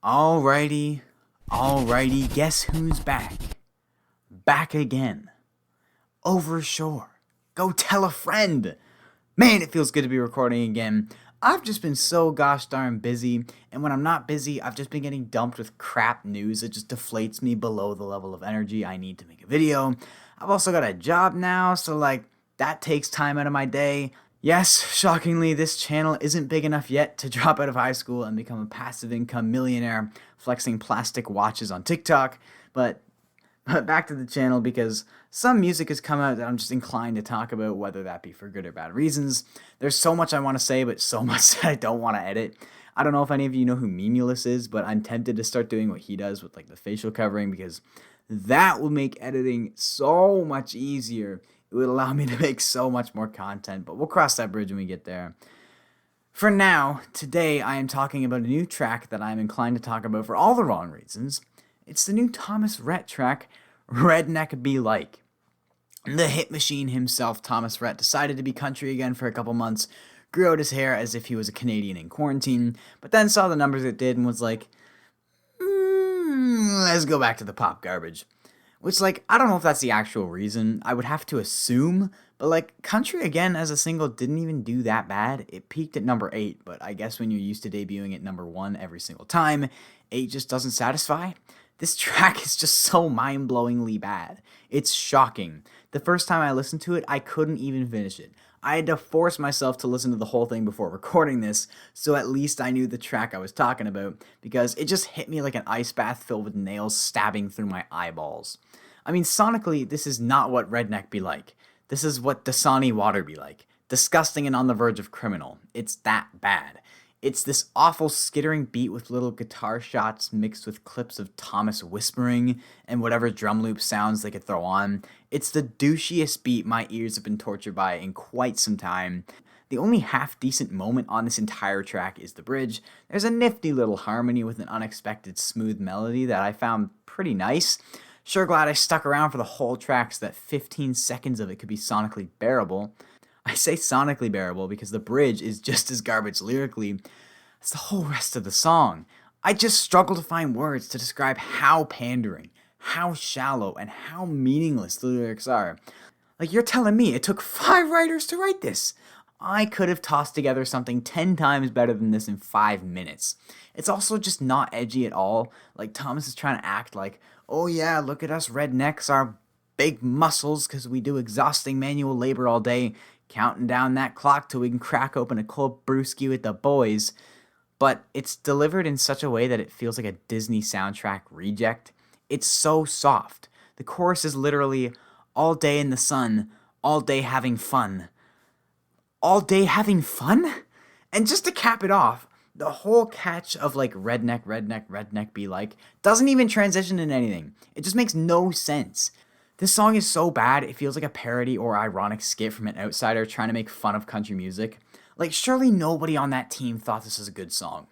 Alrighty, alrighty, guess who's back? Back again. Overshore. Go tell a friend. Man, it feels good to be recording again. I've just been so gosh darn busy, and when I'm not busy, I've just been getting dumped with crap news that just deflates me below the level of energy I need to make a video. I've also got a job now, so that takes time out of my day. Yes, shockingly, this channel isn't big enough yet to drop out of high school and become a passive income millionaire flexing plastic watches on TikTok, but back to the channel because some music has come out that I'm just inclined to talk about, whether that be for good or bad reasons. There's so much I want to say, but so much that I don't want to edit. I don't know if any of you know who Memulus is, but I'm tempted to start doing what he does with the facial covering because that will make editing so much easier. It would allow me to make so much more content, but we'll cross that bridge when we get there. For now, today I am talking about a new track that I'm inclined to talk about for all the wrong reasons. It's the new Thomas Rhett track, Redneck Be Like. The hit machine himself, Thomas Rhett, decided to be country again for a couple months, grew out his hair as if he was a Canadian in quarantine, but then saw the numbers it did and was like, let's go back to the pop garbage. Which, I don't know if that's the actual reason. I would have to assume, but Country Again as a single didn't even do that bad. It peaked at number 8, but I guess when you're used to debuting at number 1 every single time, 8 just doesn't satisfy. This track is just so mind-blowingly bad. It's shocking. The first time I listened to it, I couldn't even finish it. I had to force myself to listen to the whole thing before recording this, so at least I knew the track I was talking about, because it just hit me like an ice bath filled with nails stabbing through my eyeballs. I mean, sonically, this is not what Redneck Be Like. This is what Dasani Water be like. Disgusting and on the verge of criminal. It's that bad. It's this awful skittering beat with little guitar shots mixed with clips of Thomas whispering and whatever drum loop sounds they could throw on. It's the douchiest beat my ears have been tortured by in quite some time. The only half-decent moment on this entire track is the bridge. There's a nifty little harmony with an unexpected smooth melody that I found pretty nice. Sure glad I stuck around for the whole track so that 15 seconds of it could be sonically bearable. I say sonically bearable because the bridge is just as garbage lyrically as the whole rest of the song. I just struggle to find words to describe how pandering, how shallow, and how meaningless the lyrics are. You're telling me it took 5 writers to write this? I could have tossed together something 10 times better than this in 5 minutes. It's also just not edgy at all. Thomas is trying to act like, oh yeah, look at us rednecks, our big muscles because we do exhausting manual labor all day, counting down that clock till we can crack open a cold brewski with the boys. But it's delivered in such a way that it feels like a Disney soundtrack reject. It's so soft. The chorus is literally, all day in the sun, all day having fun. All day having fun? And just to cap it off, the whole catch of redneck be like doesn't even transition into anything. It just makes no sense. This song is so bad, it feels like a parody or ironic skit from an outsider trying to make fun of country music. Surely nobody on that team thought this was a good song.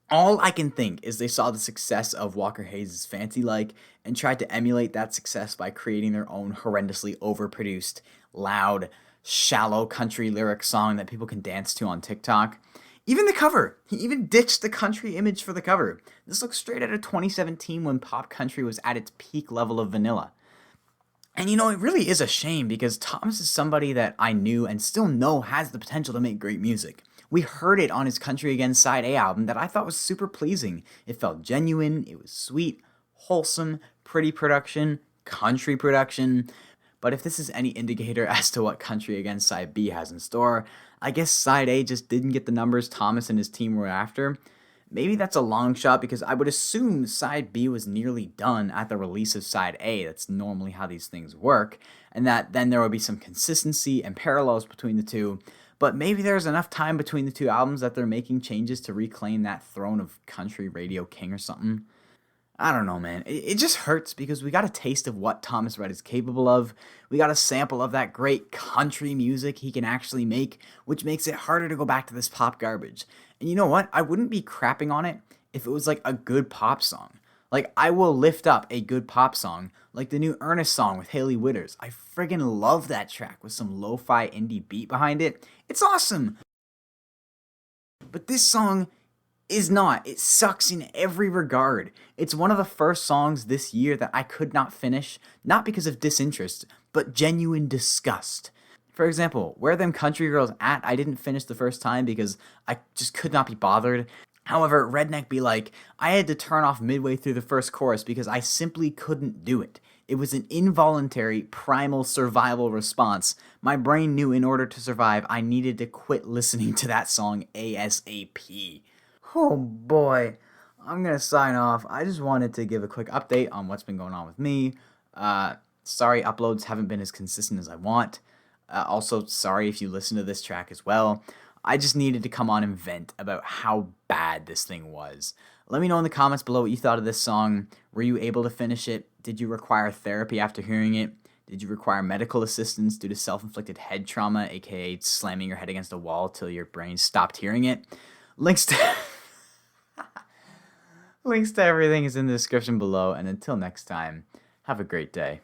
All I can think is they saw the success of Walker Hayes' Fancy Like and tried to emulate that success by creating their own horrendously overproduced, loud, shallow country lyric song that people can dance to on TikTok. Even the cover. He even ditched the country image for the cover. This looks straight out of 2017 when pop country was at its peak level of vanilla. And it really is a shame because Thomas is somebody that I knew and still know has the potential to make great music. We heard it on his Country Again Side A album that I thought was super pleasing. It felt genuine, it was sweet, wholesome, pretty production, country production. But if this is any indicator as to what Country Again Side B has in store, I guess Side A just didn't get the numbers Thomas and his team were after. Maybe that's a long shot because I would assume Side B was nearly done at the release of Side A. That's normally how these things work. And that then there would be some consistency and parallels between the two. But maybe there's enough time between the two albums that they're making changes to reclaim that throne of country radio king or something. I don't know, man. It just hurts because we got a taste of what Thomas Rhett is capable of. We got a sample of that great country music he can actually make, which makes it harder to go back to this pop garbage. And you know what? I wouldn't be crapping on it if it was a good pop song. I will lift up a good pop song, like the new Ernest song with Hailey Whitters. I friggin' love that track with some lo-fi indie beat behind it. It's awesome. But this song is not. It sucks in every regard. It's one of the first songs this year that I could not finish, not because of disinterest, but genuine disgust. For example, Where Them Country Girls At, I didn't finish the first time because I just could not be bothered. However, Redneck Be Like, I had to turn off midway through the first chorus because I simply couldn't do it. It was an involuntary, primal survival response. My brain knew in order to survive, I needed to quit listening to that song ASAP. Oh boy, I'm gonna sign off. I just wanted to give a quick update on what's been going on with me. Sorry, uploads haven't been as consistent as I want. Also, sorry if you listen to this track as well. I just needed to come on and vent about how bad this thing was. Let me know in the comments below what you thought of this song. Were you able to finish it? Did you require therapy after hearing it? Did you require medical assistance due to self-inflicted head trauma, aka slamming your head against a wall till your brain stopped hearing it? Links to links to everything is in the description below, and until next time, have a great day.